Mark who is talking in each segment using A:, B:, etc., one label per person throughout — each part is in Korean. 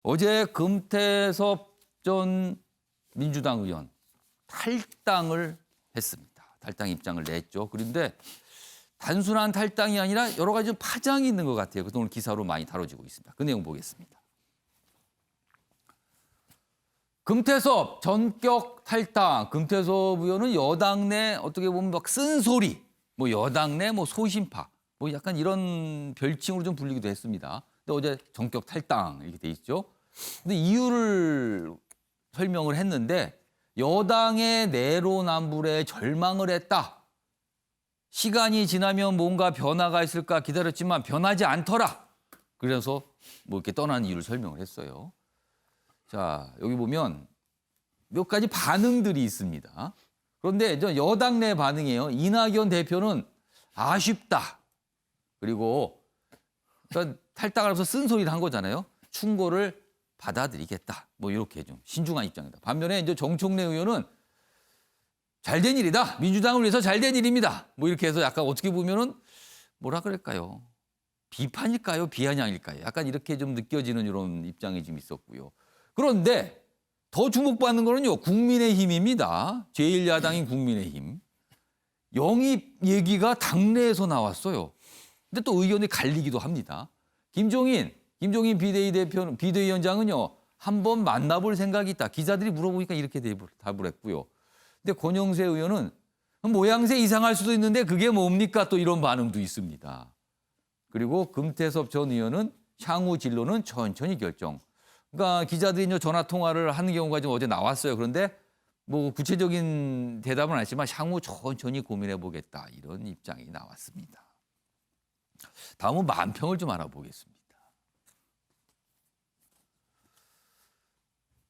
A: 어제 금태섭 전 민주당 의원 탈당을 했습니다. 탈당 입장을 냈죠. 그런데 단순한 탈당이 아니라 여러 가지 좀 파장이 있는 것 같아요. 그래서 오늘 기사로 많이 다뤄지고 있습니다. 그 내용 보겠습니다. 금태섭 전격 탈당. 금태섭 의원은 여당 내 어떻게 보면 막 쓴소리, 뭐 여당 내 뭐 소신파, 뭐 약간 이런 별칭으로 좀 불리기도 했습니다. 근데 어제 전격 탈당 이렇게 돼 있죠. 근데 이유를 설명을 했는데 여당의 내로남불에 절망을 했다. 시간이 지나면 뭔가 변화가 있을까 기다렸지만 변하지 않더라. 그래서 뭐 이렇게 떠나는 이유를 설명을 했어요. 자, 여기 보면 몇 가지 반응들이 있습니다. 그런데 여당 내 반응이에요. 이낙연 대표는 아쉽다. 그리고 그러니까 탈당을 하면서 쓴소리를 한 거잖아요. 충고를 받아들이겠다. 뭐 이렇게 좀 신중한 입장이다. 반면에 이제 정청래 의원은 잘된 일이다. 민주당을 위해서 잘된 일입니다. 뭐 이렇게 해서 약간 어떻게 보면은 뭐라 그럴까요? 비판일까요? 비아냥일까요? 약간 이렇게 좀 느껴지는 이런 입장이 좀 있었고요. 그런데 더 주목받는 거는요. 국민의힘입니다. 제1야당인 국민의힘. 영입 얘기가 당내에서 나왔어요. 근데 또 의견이 갈리기도 합니다. 김종인 비대위원장은요. 한번 만나볼 생각이 있다. 기자들이 물어보니까 이렇게 답을 했고요. 근데 권영세 의원은 모양새 이상할 수도 있는데 그게 뭡니까? 또 이런 반응도 있습니다. 그리고 금태섭 전 의원은 향후 진로는 천천히 결정. 그러니까 기자들이 전화 통화를 하는 경우가 좀 어제 나왔어요. 그런데 뭐 구체적인 대답은 안 했지만 향후 천천히 고민해 보겠다. 이런 입장이 나왔습니다. 다음은 만평을 좀 알아보겠습니다.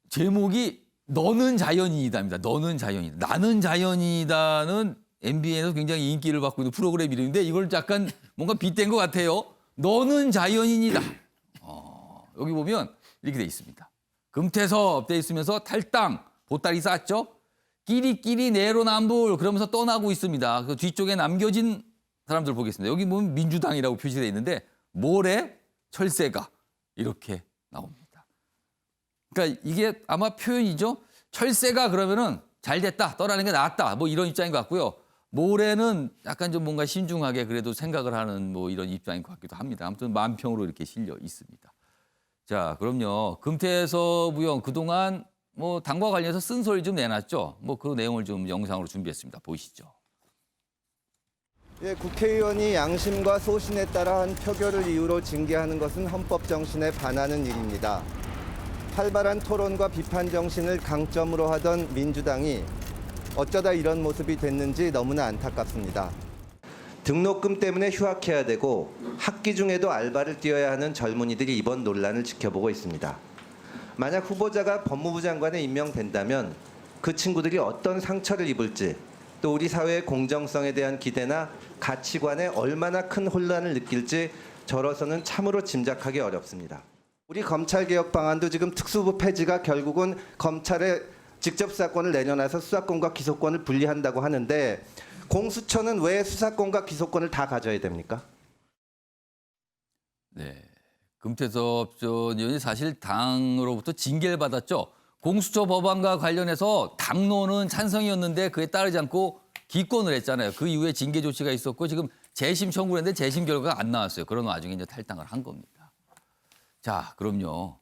A: 제목이 너는 자연인이다입니다. 너는 자연이다. 나는 자연이다는 MBN에서 굉장히 인기를 받고 있는 프로그램 이름인데 이걸 약간 뭔가 빗댄 것 같아요. 너는 자연인이다. 여기 보면 이렇게 돼 있습니다. 금태섭 돼 있으면서 탈당, 보따리 쌌죠. 끼리끼리 내로남불 그러면서 떠나고 있습니다. 그 뒤쪽에 남겨진 사람들 보겠습니다. 여기 보면 민주당이라고 표시되어 있는데 모래, 철새가 이렇게 나옵니다. 그러니까 이게 아마 표현이죠. 철새가 그러면은 잘 됐다, 떠나는 게 낫다, 뭐 이런 입장인 것 같고요. 모래는 약간 좀 뭔가 신중하게 그래도 생각을 하는 뭐 이런 입장인 것 같기도 합니다. 아무튼 만평으로 이렇게 실려 있습니다. 자, 그럼요. 금태섭 의원 그동안 뭐 당과 관련해서 쓴소리 좀 내놨죠. 뭐 그 내용을 좀 영상으로 준비했습니다. 보시죠.
B: 예, 국회의원이 양심과 소신에 따라 한 표결을 이유로 징계하는 것은 헌법 정신에 반하는 일입니다. 활발한 토론과 비판 정신을 강점으로 하던 민주당이 어쩌다 이런 모습이 됐는지 너무나 안타깝습니다. 등록금 때문에 휴학해야 되고 학기 중에도 알바를 뛰어야 하는 젊은이들이 이번 논란을 지켜보고 있습니다. 만약 후보자가 법무부 장관에 임명된다면 그 친구들이 어떤 상처를 입을지 또 우리 사회의 공정성에 대한 기대나 가치관에 얼마나 큰 혼란을 느낄지 저로서는 참으로 짐작하기 어렵습니다. 우리 검찰개혁 방안도 지금 특수부 폐지가 결국은 검찰의 직접 수사권을 내려놔서 수사권과 기소권을 분리한다고 하는데 공수처는 왜 수사권과 기소권을 다 가져야 됩니까?
A: 네, 금태섭 전 의원이 사실 당으로부터 징계를 받았죠. 공수처 법안과 관련해서 당론은 찬성이었는데 그에 따르지 않고 기권을 했잖아요. 그 이후에 징계 조치가 있었고 지금 재심 청구를 했는데 재심 결과가 안 나왔어요. 그런 와중에 이제 탈당을 한 겁니다. 자, 그럼요.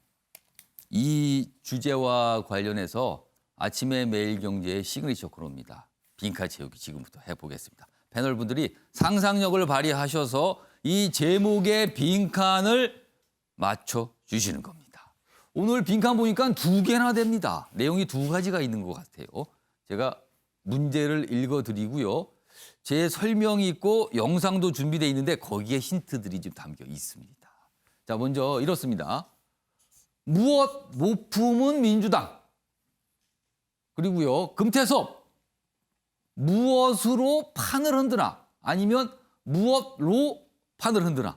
A: 이 주제와 관련해서 아침에 매일경제의 시그니처 코너입니다. 빈칸 채우기 지금부터 해보겠습니다. 패널분들이 상상력을 발휘하셔서 이 제목의 빈칸을 맞춰주시는 겁니다. 오늘 빈칸 보니까 2개나 됩니다. 내용이 2가지가 있는 것 같아요. 제가 문제를 읽어드리고요. 제 설명이 있고 영상도 준비되어 있는데 거기에 힌트들이 좀 담겨 있습니다. 자, 먼저 이렇습니다. 무엇 못 품은 민주당. 그리고요. 금태섭. 무엇으로 판을 흔드나 아니면 무엇로 판을 흔드나.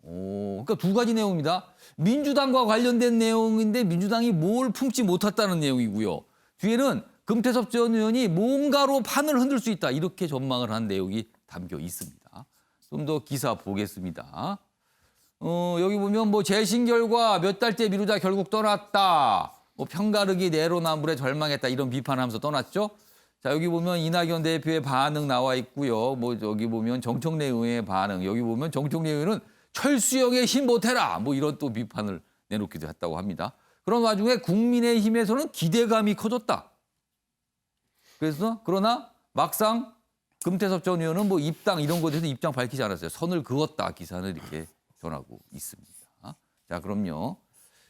A: 그러니까 2가지 내용입니다. 민주당과 관련된 내용인데 민주당이 뭘 품지 못했다는 내용이고요. 뒤에는 금태섭 전 의원이 뭔가로 판을 흔들 수 있다. 이렇게 전망을 한 내용이 담겨 있습니다. 좀 더 기사 보겠습니다. 여기 보면 뭐 재심 결과 몇 달째 미루다 결국 떠났다. 뭐 편가르기 내로남불에 절망했다. 이런 비판하면서 떠났죠. 자, 여기 보면 이낙연 대표의 반응 나와 있고요. 뭐 여기 보면 정청래 의원의 반응. 여기 보면 정청래 의원은 철수형에 힘 못해라. 뭐 이런 또 비판을 내놓기도 했다고 합니다. 그런 와중에 국민의힘에서는 기대감이 커졌다. 그래서 그러나 막상 금태섭 전 의원은 뭐 입당 이런 것에 대해서 입장 밝히지 않았어요. 선을 그었다 기사는 이렇게 전하고 있습니다. 자, 그럼요.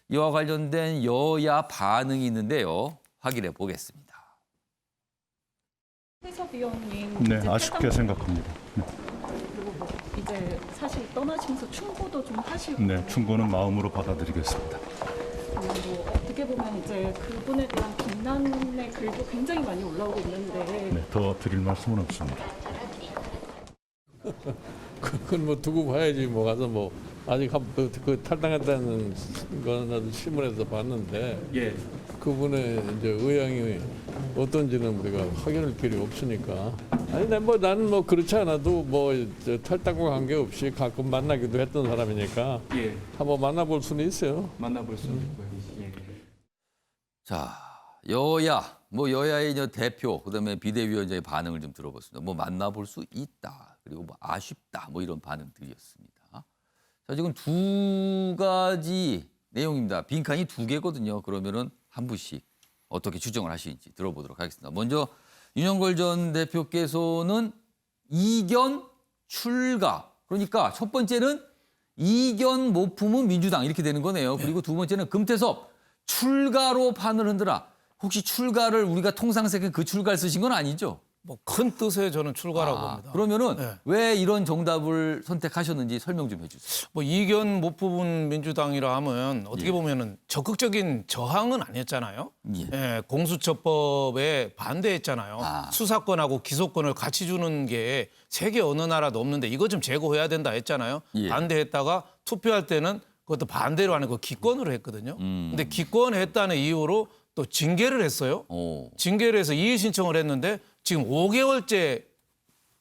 A: 이와 관련된 여야 반응이 있는데요. 확인해 보겠습니다.
C: 태섭 위원님
D: 네,
C: 이제
D: 아쉽게
C: 퇴장-
D: 생각합니다.
C: 그리고 뭐 이제 사실 떠나시면서 충고도 좀 하시고
D: 네, 충고는 마음으로 받아들이겠습니다.
C: 뭐 어떻게 보면 이제 그분에 대한 비난의 글도 굉장히 많이 올라오고 있는데
D: 네, 더 드릴 말씀은 없습니다.
E: 그건 뭐 두고 봐야지 뭐 가서 뭐 아직 그 탈당했다는 거는 신문에서 봤는데 그분의 이제 의향이 어떤지는 우리가 확인할 길이 없으니까 아니 나는 뭐 그렇지 않아도 뭐저 탈당과 관계없이 가끔 만나기도 했던 사람이니까 한번 만나볼 수는 있어요.
F: 만나볼 수 있고요.
A: 자, 여야, 뭐 여야의 이제 대표, 그다음에 비대위원장의 반응을 좀 들어봤습니다. 뭐 만나볼 수 있다, 그리고 뭐 아쉽다, 뭐 이런 반응들이었습니다. 자, 지금 두 가지 내용입니다. 빈칸이 두 개거든요. 그러면은 한 분씩 어떻게 추정을 하시는지 들어보도록 하겠습니다. 먼저 윤영걸 전 대표께서는 이견 출가. 그러니까 첫 번째는 이견 못 품은 민주당 이렇게 되는 거네요. 그리고 두 번째는 금태섭 출가로 판을 흔들어. 혹시 출가를 우리가 통상세계 그 출가를 쓰신 건 아니죠?
G: 뭐 큰 뜻의 저는 출가라고 봅니다.
A: 그러면은
G: 네.
A: 왜 이런 정답을 선택하셨는지 설명 좀 해주세요.
G: 뭐 이견 못 뽑은 민주당이라 하면 어떻게
A: 예.
G: 보면은 적극적인 저항은 아니었잖아요.
A: 예.
G: 예, 공수처법에 반대했잖아요.
A: 아.
G: 수사권하고 기소권을 같이 주는 게 세계 어느 나라도 없는데 이거 좀 제고해야 된다 했잖아요.
A: 예.
G: 반대했다가 투표할 때는 그것도 반대로 하는 거 기권으로 했거든요. 근데 기권했다는 이유로 또 징계를 했어요.
A: 오.
G: 징계를 해서 이의 신청을 했는데 지금 5개월째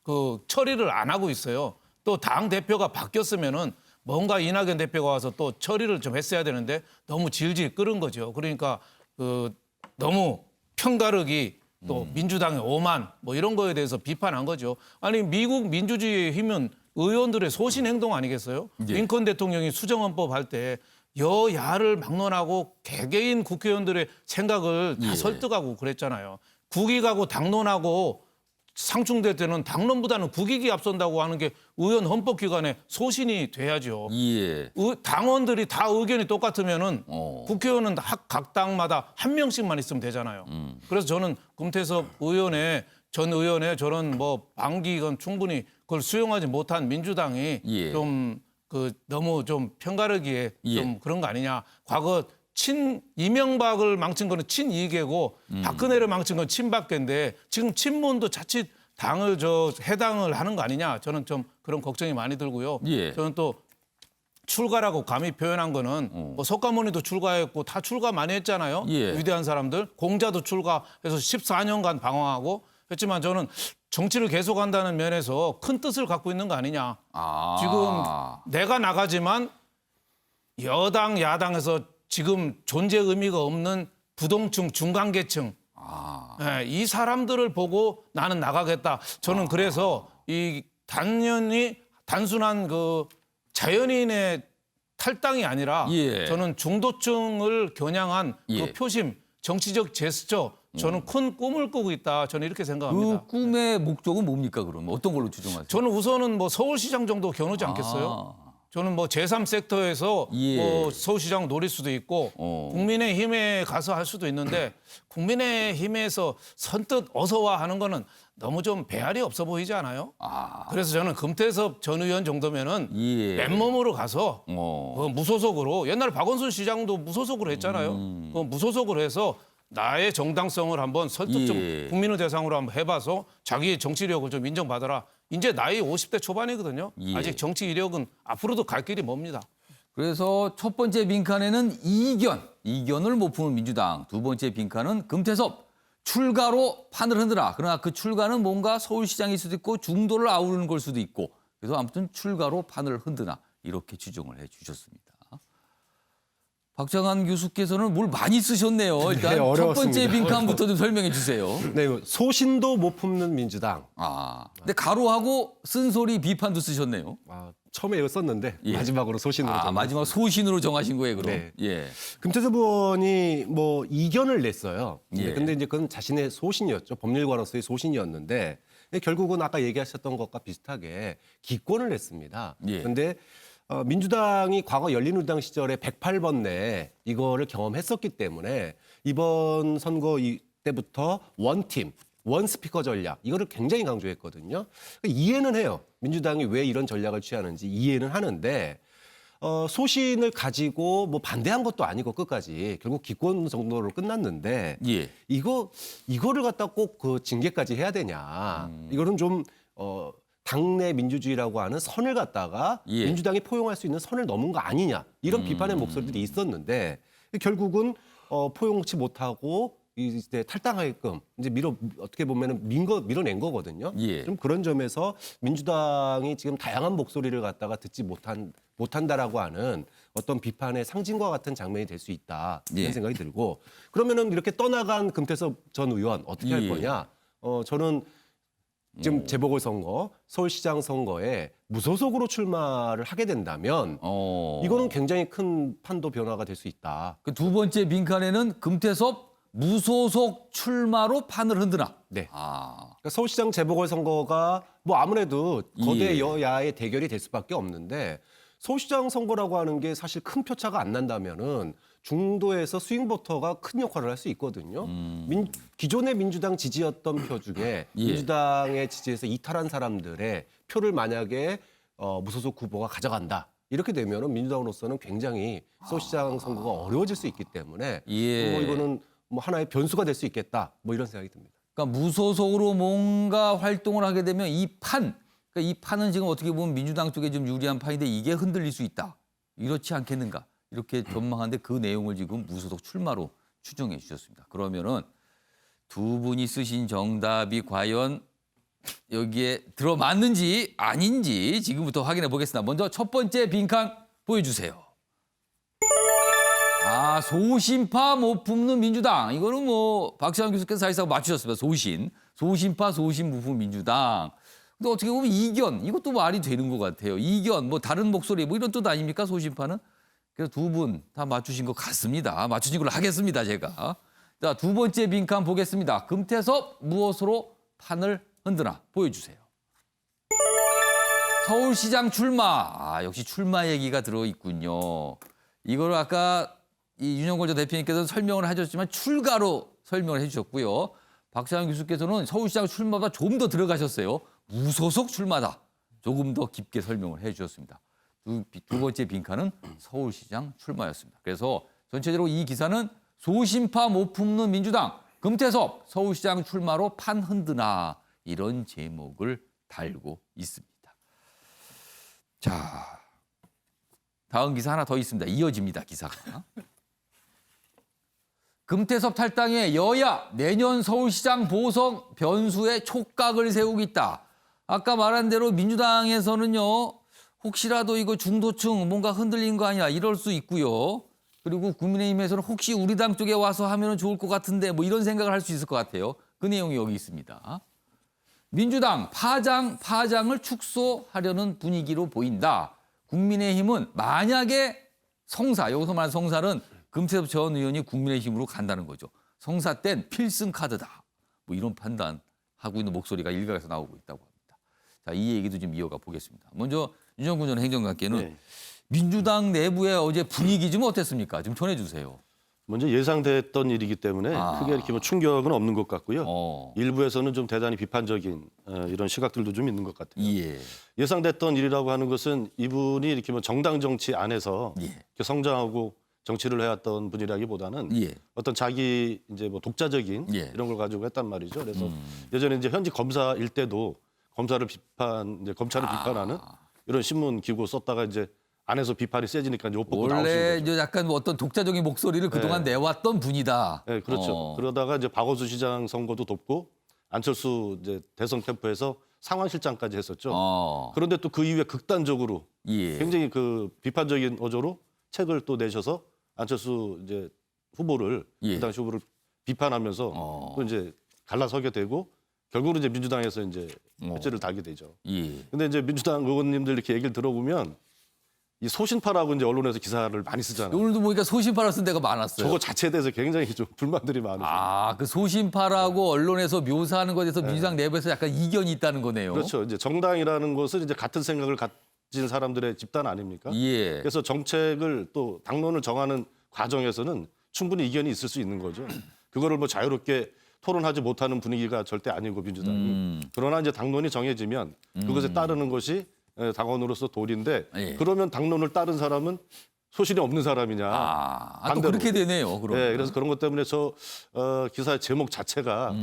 G: 그 처리를 안 하고 있어요. 또 당 대표가 바뀌었으면은 뭔가 이낙연 대표가 와서 또 처리를 좀 했어야 되는데 너무 질질 끌은 거죠. 그러니까 그 너무 편가르기 또 민주당의 오만 뭐 이런 거에 대해서 비판한 거죠. 아니 미국 민주주의의 힘은 의원들의 소신 행동 아니겠어요?
A: 예.
G: 링컨 대통령이 수정헌법 할 때 여야를 막론하고 개개인 국회의원들의 생각을 다
A: 예.
G: 설득하고 그랬잖아요. 국익하고 당론하고 상충될 때는 당론보다는 국익이 앞선다고 하는 게 의원 헌법기관의 소신이 돼야죠.
A: 예.
G: 당원들이 다 의견이 똑같으면은
A: 어.
G: 국회의원은 각 당마다 한 명씩만 있으면 되잖아요. 그래서 저는 금태섭 의원의 전 의원의 저런 뭐 방기건 충분히 그걸 수용하지 못한 민주당이
A: 예.
G: 좀 그 너무 좀 편가르기에
A: 예.
G: 좀 그런 거 아니냐. 과거 이명박을 망친 거는 친이계고 박근혜를 망친 건 친박계인데 지금 친문도 자칫 당을 해당을 하는 거 아니냐. 저는 좀 그런 걱정이 많이 들고요.
A: 예.
G: 저는 또 출가라고 감히 표현한 거는 뭐 석가모니도 출가했고 다 출가 많이 했잖아요.
A: 예.
G: 위대한 사람들. 공자도 출가해서 14년간 방황하고 했지만 저는 정치를 계속한다는 면에서 큰 뜻을 갖고 있는 거 아니냐.
A: 아.
G: 지금 내가 나가지만 여당 야당에서 지금 존재 의미가 없는 부동층 중간계층
A: 아.
G: 예, 이 사람들을 보고 나는 나가겠다. 저는 그래서 이 단순한 그 자연인의 탈당이 아니라
A: 예.
G: 저는 중도층을 겨냥한
A: 예.
G: 그 표심, 정치적 제스처 저는 큰 꿈을 꾸고 있다. 저는 이렇게 생각합니다.
A: 그 꿈의 목적은 뭡니까 그럼? 어떤 걸로 추정하세요?
G: 저는 우선은 뭐 서울시장 정도 겨누지 않겠어요?
A: 아.
G: 저는 뭐 제3섹터에서
A: 예.
G: 뭐 서울시장 노릴 수도 있고 국민의힘에 가서 할 수도 있는데 국민의힘에서 선뜻 어서 와 하는 거는 너무 좀 배알이 없어 보이지 않아요?
A: 아.
G: 그래서 저는 금태섭 전 의원 정도면은
A: 예.
G: 맨몸으로 가서
A: 어.
G: 무소속으로 옛날 박원순 시장도 무소속으로 했잖아요. 그 무소속으로 해서 나의 정당성을 한번 설득 좀
A: 예.
G: 국민을 대상으로 한번 해봐서 자기의 정치력을 좀 인정받아라. 이제 나이 50대 초반이거든요.
A: 예.
G: 아직 정치 이력은 앞으로도 갈 길이 멉니다.
A: 그래서 첫 번째 빈칸에는 이견을 못 푸는 민주당. 두 번째 빈칸은 금태섭 출가로 판을 흔들어. 그러나 그 출가는 뭔가 서울시장일 수도 있고 중도를 아우르는 걸 수도 있고. 그래서 아무튼 출가로 판을 흔드나. 이렇게 추정을 해 주셨습니다. 박정한 교수께서는 뭘 많이 쓰셨네요. 일단 첫
F: 어려웠습니다.
A: 번째 빈칸부터 좀 설명해 주세요.
F: 네, 소신도 못 품는 민주당.
A: 근데 가로하고 쓴소리 비판도 쓰셨네요.
F: 처음에 이거 썼는데 마지막으로 소신으로.
A: 마지막 소신으로 정하신 거예요, 그럼?
F: 네.
A: 예.
F: 금태섭 의원이 뭐 이견을 냈어요.
A: 예.
F: 근데 이제 그건 자신의 소신이었죠. 법률가로서의 소신이었는데 결국은 아까 얘기하셨던 것과 비슷하게 기권을 냈습니다.
A: 예.
F: 근데 민주당이 과거 열린우리당 시절에 108번 내 이거를 경험했었기 때문에 이번 선거 때부터 원팀, 원 스피커 전략 이거를 굉장히 강조했거든요. 이해는 해요. 민주당이 왜 이런 전략을 취하는지 이해는 하는데 소신을 가지고 뭐 반대한 것도 아니고 끝까지 결국 기권 정도로 끝났는데
A: 예.
F: 이거를 갖다 꼭 그 징계까지 해야 되냐? 이거는 좀 당내 민주주의라고 하는 선을 갖다가
A: 예.
F: 민주당이 포용할 수 있는 선을 넘은 거 아니냐? 이런 비판의 목소리들이 있었는데 결국은 포용치 못하고 이제 탈당하게끔 이제 어떻게 보면은 밀어낸 거거든요.
A: 예.
F: 좀 그런 점에서 민주당이 지금 다양한 목소리를 갖다가 듣지 못한다라고 하는 어떤 비판의 상징과 같은 장면이 될 수 있다 이런
A: 예.
F: 생각이 들고 그러면은 이렇게 떠나간 금태섭 전 의원 어떻게 할
A: 예.
F: 거냐? 저는 지금 재보궐선거, 서울시장 선거에 무소속으로 출마를 하게 된다면 이거는 굉장히 큰 판도 변화가 될 수 있다.
A: 그 두 번째 빈칸에는 금태섭 무소속 출마로 판을 흔드나.
F: 네. 그러니까 서울시장 재보궐선거가 뭐 아무래도 거대
A: 예.
F: 여야의 대결이 될 수밖에 없는데 서울시장 선거라고 하는 게 사실 큰 표차가 안 난다면은 중도에서 스윙보터가 큰 역할을 할 수 있거든요. 기존의 민주당 지지였던 표 중에
A: 예.
F: 민주당의 지지에서 이탈한 사람들의 표를 만약에 무소속 후보가 가져간다. 이렇게 되면은 민주당으로서는 굉장히 서울시장 선거가 어려워질 수 있기 때문에
A: 예.
F: 이거는 뭐 하나의 변수가 될 수 있겠다. 뭐 이런 생각이 듭니다.
A: 그러니까 무소속으로 뭔가 활동을 하게 되면 그러니까 이 판은 지금 어떻게 보면 민주당 쪽에 좀 유리한 판인데 이게 흔들릴 수 있다. 이렇지 않겠는가. 이렇게 전망하는데 그 내용을 지금 무소속 출마로 추정해 주셨습니다. 그러면은 두 분이 쓰신 정답이 과연 여기에 들어맞는지 아닌지 지금부터 확인해 보겠습니다. 먼저 첫 번째 빈칸 보여주세요. 소신파 못 품는 민주당. 이거는 뭐 박시환 교수께서 사실상 맞추셨습니다. 소신파 소신 못 품는 민주당. 근데 어떻게 보면 이견 이것도 말이 되는 것 같아요. 이견 뭐 다른 목소리 뭐 이런 뜻 아닙니까 소신파는? 그래서 두 분 다 맞추신 것 같습니다. 맞추신 걸로 하겠습니다 제가. 자, 두 번째 빈칸 보겠습니다. 금태섭 무엇으로 판을 흔드나 보여주세요. 서울시장 출마. 역시 출마 얘기가 들어있군요. 이걸 아까 이 윤영걸 전 대표님께서는 설명을 하셨지만 출가로 설명을 해주셨고요. 박시환 교수께서는 서울시장 출마보다 좀 더 들어가셨어요. 무소속 출마다. 조금 더 깊게 설명을 해주셨습니다. 두 번째 빈칸은 서울시장 출마였습니다. 그래서 전체적으로 이 기사는 소신파 못 품는 민주당, 금태섭 서울시장 출마로 판 흔드나 이런 제목을 달고 있습니다. 자, 다음 기사 하나 더 있습니다. 이어집니다, 기사가. 금태섭 탈당에 여야 내년 서울시장 보선 변수에 촉각을 세우겠다. 아까 말한 대로 민주당에서는요. 혹시라도 이거 중도층 뭔가 흔들린 거 아니야 이럴 수 있고요. 그리고 국민의힘에서는 혹시 우리 당 쪽에 와서 하면 좋을 것 같은데 뭐 이런 생각을 할 수 있을 것 같아요. 그 내용이 여기 있습니다. 민주당 파장을 축소하려는 분위기로 보인다. 국민의힘은 만약에 여기서 말하는 성사는 금태섭 전 의원이 국민의힘으로 간다는 거죠. 성사 땐 필승 카드다. 뭐 이런 판단하고 있는 목소리가 일각에서 나오고 있다고 합니다. 자, 이 얘기도 좀 이어가 보겠습니다. 먼저 윤정군 전 행정관께는 민주당 내부의 어제 분위기 좀 어땠습니까? 좀 전해주세요.
H: 먼저 예상됐던 일이기 때문에 크게 이렇게 뭐 충격은 없는 것 같고요. 일부에서는 좀 대단히 비판적인 이런 시각들도 좀 있는 것 같아요.
A: 예.
H: 예상됐던 일이라고 하는 것은 이분이 이렇게 뭐 정당 정치 안에서 이렇게 성장하고 정치를 해왔던 분이라기보다는 어떤 자기 이제 뭐 독자적인 이런 걸 가지고 했단 말이죠. 그래서 예전에 이제 현직 검사일 때도 검찰을 비판하는 이런 신문 기고 썼다가 이제 안에서 비판이 세지니까 이제 옷 벗고 나오신
A: 원래
H: 거죠.
A: 이제 약간 뭐 어떤 독자적인 목소리를 그동안 내왔던 분이다.
H: 네, 그렇죠. 그러다가 이제 박원순 시장 선거도 돕고 안철수 이제 대선 캠프에서 상황실장까지 했었죠.
A: 어.
H: 그런데 또 그 이후에 극단적으로
A: 예.
H: 굉장히 그 비판적인 어조로 책을 또 내셔서 안철수 이제 후보를
A: 예.
H: 그 당시 후보를 비판하면서 또 이제 갈라서게 되고 결국은 이제 민주당에서 이제 배째를 달게 되죠.
A: 예.
H: 근데 이제 민주당 의원님들 이렇게 얘기를 들어보면 이 소신파라고 이제 언론에서 기사를 많이 쓰잖아요.
A: 오늘도 보니까 소신파라 쓴 데가 많았어요.
H: 저거 자체에 대해서 굉장히 좀 불만들이 많으세요.
A: 아, 그 소신파라고 언론에서 묘사하는 것에 대해서 민주당 내부에서 약간 이견이 있다는 거네요.
H: 그렇죠. 이제 정당이라는 것은 이제 같은 생각을 가진 사람들의 집단 아닙니까?
A: 예.
H: 그래서 정책을 또 당론을 정하는 과정에서는 충분히 이견이 있을 수 있는 거죠. 그거를 뭐 자유롭게 토론하지 못하는 분위기가 절대 아니고 민주당이. 그러나 이제 당론이 정해지면 그것에 따르는 것이 당원으로서 도리인데
A: 예.
H: 그러면 당론을 따른 사람은 소신이 없는 사람이냐.
A: 아, 또
H: 반대로.
A: 그렇게 되네요. 그럼.
H: 네, 그래서 그런 것 때문에 저 기사의 제목 자체가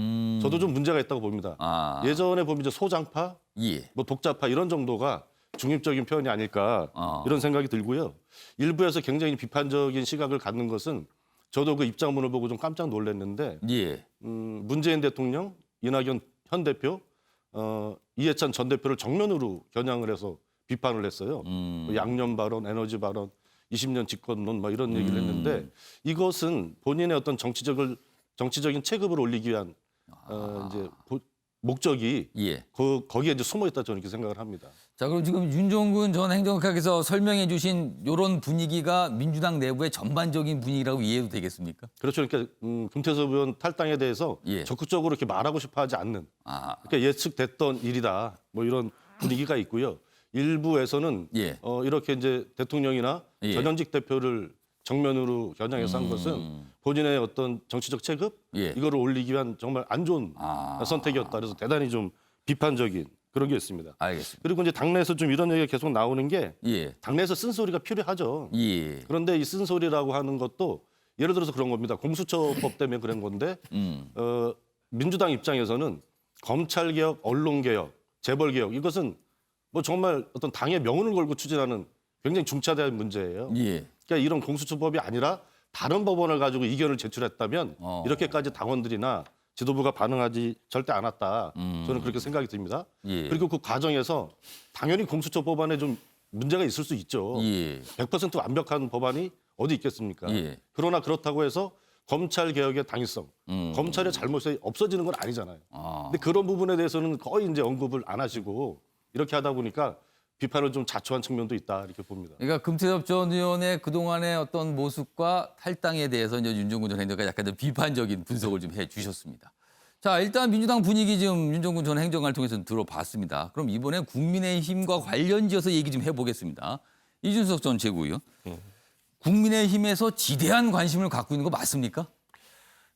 H: 저도 좀 문제가 있다고 봅니다.
A: 아.
H: 예전에 보면 이제 소장파,
A: 예.
H: 뭐 독자파 이런 정도가 중립적인 표현이 아닐까 이런 생각이 들고요. 일부에서 굉장히 비판적인 시각을 갖는 것은 저도 그 입장문을 보고 좀 깜짝 놀랐는데
A: 예.
H: 문재인 대통령, 이낙연 현 대표, 이해찬 전 대표를 정면으로 겨냥을 해서 비판을 했어요. 뭐 양념 발언, 에너지 발언, 20년 집권론 뭐 이런 얘기를 했는데 이것은 본인의 어떤 정치적인 체급을 올리기 위한 이제 목적이
A: 예.
H: 거기에 이제 숨어 있다 저는 이렇게 생각을 합니다.
A: 자, 그럼 지금 윤종근 전 행정관께서 설명해 주신 이런 분위기가 민주당 내부의 전반적인 분위기라고 이해해도 되겠습니까?
H: 그렇죠. 그러니까 금태섭 의원 탈당에 대해서
A: 예.
H: 적극적으로 이렇게 말하고 싶어하지 않는
A: 아.
H: 그러니까 예측됐던 일이다. 뭐 이런 분위기가 있고요. 일부에서는
A: 예.
H: 이렇게 이제 대통령이나
A: 예.
H: 전현직 대표를 정면으로 겨냥해서 한 것은 본인의 어떤 정치적 체급
A: 예.
H: 이거를 올리기 위한 정말 안 좋은 선택이었다. 그래서 대단히 좀 비판적인 그런 게 있습니다.
A: 알겠습니다.
H: 그리고 이제 당내에서 좀 이런 얘기가 계속 나오는 게
A: 예.
H: 당내에서 쓴소리가 필요하죠.
A: 예.
H: 그런데 이 쓴소리라고 하는 것도 예를 들어서 그런 겁니다. 공수처법 때문에 그런 건데 민주당 입장에서는 검찰개혁, 언론개혁, 재벌개혁 이것은 뭐 정말 어떤 당의 명운을 걸고 추진하는 굉장히 중차대한 문제예요.
A: 예.
H: 그러니까 이런 공수처법이 아니라 다른 법원을 가지고 이견을 제출했다면 이렇게까지 당원들이나 지도부가 반응하지 절대 않았다. 저는 그렇게 생각이 듭니다.
A: 예.
H: 그리고 그 과정에서 당연히 공수처 법안에 좀 문제가 있을 수 있죠.
A: 예.
H: 100% 완벽한 법안이 어디 있겠습니까?
A: 예.
H: 그러나 그렇다고 해서 검찰 개혁의 당위성, 검찰의 잘못이 없어지는 건 아니잖아요. 근데 그런 부분에 대해서는 거의 이제 언급을 안 하시고 이렇게 하다 보니까 비판을 좀 자초한 측면도 있다 이렇게 봅니다.
A: 그러니까 금태섭 전 의원의 그동안의 어떤 모습과 탈당에 대해서 이제 윤종근 전 행정관이 약간 좀 비판적인 분석을 좀 해주셨습니다. 자, 일단 민주당 분위기 좀 윤종근 전 행정관을 통해서 들어봤습니다. 그럼 이번에 국민의힘과 관련지어서 얘기 좀 해보겠습니다. 이준석 전 최고위원. 국민의힘에서 지대한 관심을 갖고 있는 거 맞습니까?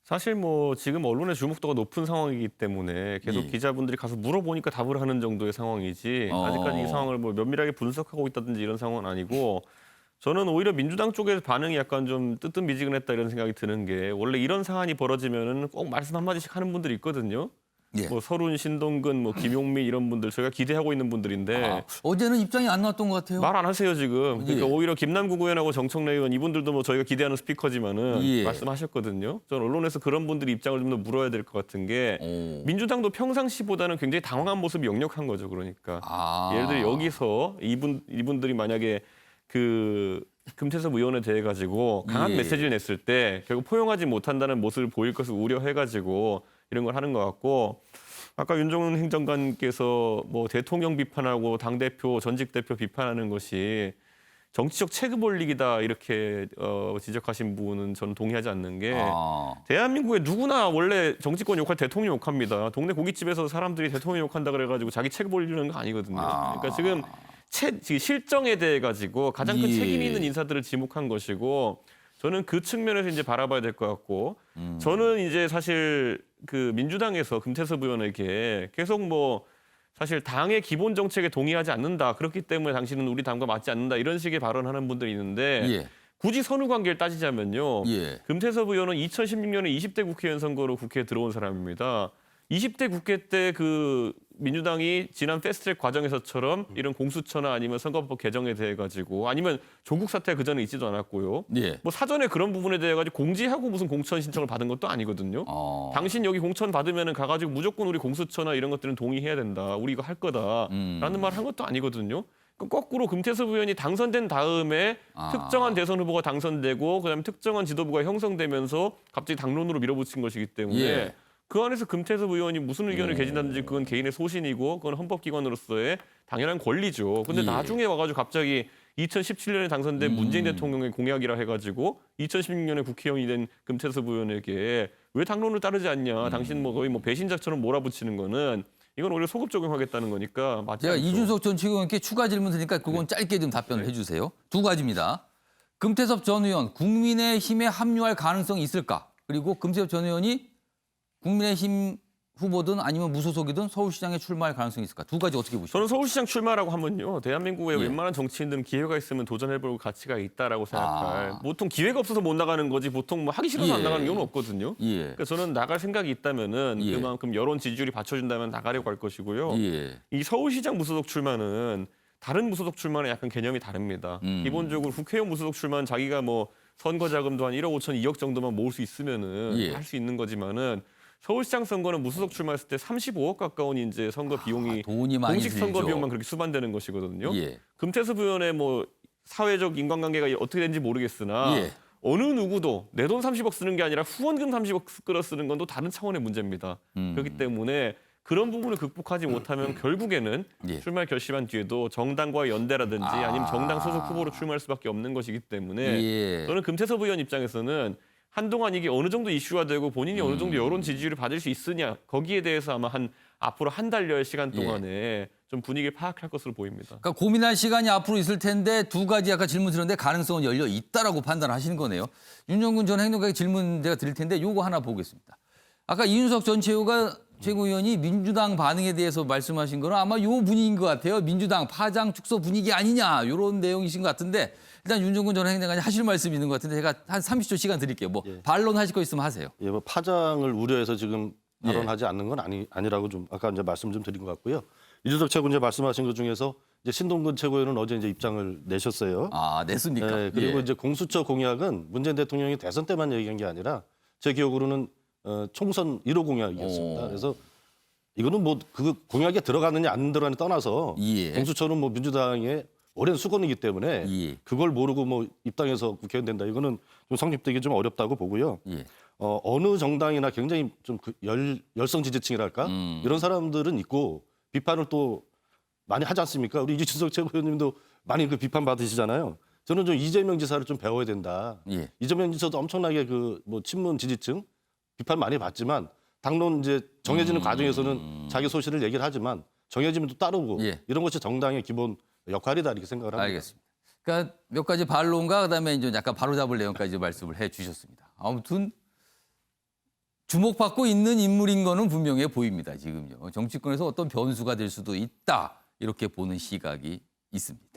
I: 사실 뭐 지금 언론의 주목도가 높은 상황이기 때문에 계속
A: 예.
I: 기자분들이 가서 물어보니까 답을 하는 정도의 상황이지 아직까지 이 상황을 뭐 면밀하게 분석하고 있다든지 이런 상황은 아니고 저는 오히려 민주당 쪽의 반응이 약간 좀 뜨뜻미지근했다 이런 생각이 드는 게 원래 이런 사안이 벌어지면은 꼭 말씀 한마디씩 하는 분들이 있거든요.
A: 예.
I: 뭐 서른, 신동근, 뭐 김용민 이런 분들 저희가 기대하고 있는 분들인데
A: 어제는 입장이 안 나왔던 것 같아요.
I: 말 안 하세요 지금. 그러니까
A: 예.
I: 오히려 김남국 의원하고 정청래 의원 이분들도 뭐 저희가 기대하는 스피커지만은
A: 예.
I: 말씀하셨거든요. 저는 언론에서 그런 분들이 입장을 좀 더 물어야 될 것 같은 게 민주당도 평상시보다는 굉장히 당황한 모습이 역력한 거죠. 그러니까 예를 들어 여기서 이분들이 만약에 그 금태섭 의원에 대해 가지고 강한
A: 예.
I: 메시지를 냈을 때 결국 포용하지 못한다는 모습을 보일 것을 우려해가지고 이런 걸 하는 것 같고. 아까 윤종근 행정관께서 뭐 대통령 비판하고 당대표, 전직 대표 비판하는 것이 정치적 체급 올리기다 이렇게 지적하신 분은 저는 동의하지 않는 게 대한민국에 누구나 원래 정치권 욕할 대통령 욕합니다. 동네 고깃집에서 사람들이 대통령 욕한다 그래가지고 자기 체급 올리는 거 아니거든요. 그러니까 지금 실정에 대해 가지고 가장 큰
A: 예.
I: 책임이 있는 인사들을 지목한 것이고 저는 그 측면에서 이제 바라봐야 될 것 같고 저는 이제 사실 그 민주당에서 금태섭 의원에게 계속 뭐 사실 당의 기본 정책에 동의하지 않는다. 그렇기 때문에 당신은 우리 당과 맞지 않는다. 이런 식의 발언하는 분들이 있는데
A: 예.
I: 굳이 선후 관계를 따지자면요.
A: 예.
I: 금태섭 의원은 2016년에 20대 국회의원 선거로 국회에 들어온 사람입니다. 20대 국회 때 그 민주당이 지난 패스트트랙 과정에서처럼 이런 공수처나 아니면 선거법 개정에 대해 가지고 아니면 조국 사태 그 전에 있지도 않았고요.
A: 예.
I: 뭐 사전에 그런 부분에 대해 가지고 공지하고 무슨 공천 신청을 받은 것도 아니거든요. 당신 여기 공천 받으면은 가가지고 무조건 우리 공수처나 이런 것들은 동의해야 된다. 우리 이거 할 거다라는 말 한 것도 아니거든요. 거꾸로 금태섭 의원이 당선된 다음에 특정한 대선 후보가 당선되고 그다음에 특정한 지도부가 형성되면서 갑자기 당론으로 밀어붙인 것이기 때문에
A: 예.
I: 그 안에서 금태섭 의원이 무슨 의견을 개진하든지 그건 개인의 소신이고 그건 헌법기관으로서의 당연한 권리죠. 근데
A: 예.
I: 나중에 와가지고 갑자기 2017년에 당선된 문재인 대통령의 공약이라 해가지고 2016년에 국회의원이 된 금태섭 의원에게 왜 당론을 따르지 않냐. 당신 뭐 거의 뭐 배신자처럼 몰아붙이는 거는 이건 오히려 소급 적용하겠다는 거니까 맞지
A: 제가
I: 않죠.
A: 이준석 전 최고위원께 추가 질문 드리니까 그건 짧게 좀 답변을 해주세요. 두 가지입니다. 금태섭 전 의원 국민의힘에 합류할 가능성이 있을까? 그리고 금태섭 전 의원이 국민의힘 후보든 아니면 무소속이든 서울시장에 출마할 가능성이 있을까? 두 가지 어떻게 보시죠?
I: 저는 서울시장 출마라고 하면요. 대한민국의
A: 예.
I: 웬만한 정치인들은 기회가 있으면 도전해볼 가치가 있다라고 생각할. 보통 기회가 없어서 못 나가는 거지 보통 뭐 하기 싫어서
A: 예.
I: 안 나가는 경우는 없거든요.
A: 예.
I: 그러니까 저는 나갈 생각이 있다면은
A: 예.
I: 그만큼 여론 지지율이 받쳐준다면 나가려고 할 것이고요.
A: 예.
I: 이 서울시장 무소속 출마는 다른 무소속 출마는 약간 개념이 다릅니다. 기본적으로 국회의원 무소속 출마는 자기가 뭐 선거 자금도 한 1억 5천, 2억 정도만 모을 수 있으면은
A: 예.
I: 할 수 있는 거지만은 서울시장 선거는 무소속 출마했을 때 35억 가까운 이제 선거 비용이
A: 돈이 많이
I: 공식 선거
A: 들죠.
I: 비용만 그렇게 수반되는 것이거든요.
A: 예.
I: 금태섭 의원의 뭐 사회적 인간관계가 어떻게 되는지 모르겠으나
A: 예.
I: 어느 누구도 내 돈 30억 쓰는 게 아니라 후원금 30억 끌어 쓰는 건 또 다른 차원의 문제입니다. 그렇기 때문에 그런 부분을 극복하지 못하면 결국에는
A: 예.
I: 출마를 결심한 뒤에도 정당과의 연대라든지 아니면 정당 소속 후보로 출마할 수밖에 없는 것이기 때문에
A: 예.
I: 저는 금태섭 의원 입장에서는 한동안 이게 어느 정도 이슈가 되고 본인이 어느 정도 여론 지지율을 받을 수 있으냐 거기에 대해서 아마 앞으로 한 달여의 시간 동안에 좀 분위기를 파악할 것으로 보입니다.
A: 그러니까 고민할 시간이 앞으로 있을 텐데 두 가지 아까 질문 드렸는데 가능성은 열려 있다라고 판단하시는 거네요. 윤영근 전 행정관에게 질문 제가 드릴 텐데 요거 하나 보겠습니다. 아까 이준석 전 최고위원이 민주당 반응에 대해서 말씀하신 거는 아마 요 분위기인 것 같아요. 민주당 파장 축소 분위기 아니냐 이런 내용이신 것 같은데 일단 윤정근 전 행정관이 하실 말씀이 있는 것 같은데 제가 한 30초 시간 드릴게요. 뭐 반론하실 거 있으면 하세요.
H: 예, 뭐 파장을 우려해서 지금 발언하지 않는 건 아니라고 좀 아까 이제 말씀 좀 드린 것 같고요. 이준석 최고위원 말씀하신 것 중에서 이제 신동근 최고위원은 어제 이제 입장을 내셨어요.
A: 아, 냈습니까?
H: 예, 그리고
A: 예.
H: 이제 공수처 공약은 문재인 대통령이 대선 때만 얘기한 게 아니라 제 기억으로는 총선 1호 공약이었습니다.
A: 오.
H: 그래서 이거는 뭐 그 공약에 들어가느냐 안 들어가느냐 떠나서
A: 예.
H: 공수처는 뭐 민주당의 오랜 수건이기 때문에
A: 예.
H: 그걸 모르고 뭐 입당해서 국회의원 된다. 이거는 좀 성립되기 좀 어렵다고 보고요.
A: 예.
H: 어느 정당이나 굉장히 좀 열성 지지층이랄까 이런 사람들은 있고 비판을 또 많이 하지 않습니까? 우리 이준석 최고위원님도 많이 그 비판 받으시잖아요. 저는 좀 이재명 지사를 좀 배워야 된다.
A: 예.
H: 이재명 지사도 엄청나게 그 뭐 친문 지지층 비판 많이 받지만 당론 이제 정해지는 과정에서는 자기 소신을 얘기를 하지만 정해지면 또 따르고
A: 예.
H: 이런 것이 정당의 기본 역할이다 이렇게 생각을 합니다.
A: 알겠습니다. 그러니까 몇 가지 반론과 그다음에 이제 약간 바로잡을 내용까지 말씀을 해 주셨습니다. 아무튼 주목받고 있는 인물인 거는 분명해 보입니다. 지금요. 정치권에서 어떤 변수가 될 수도 있다. 이렇게 보는 시각이 있습니다.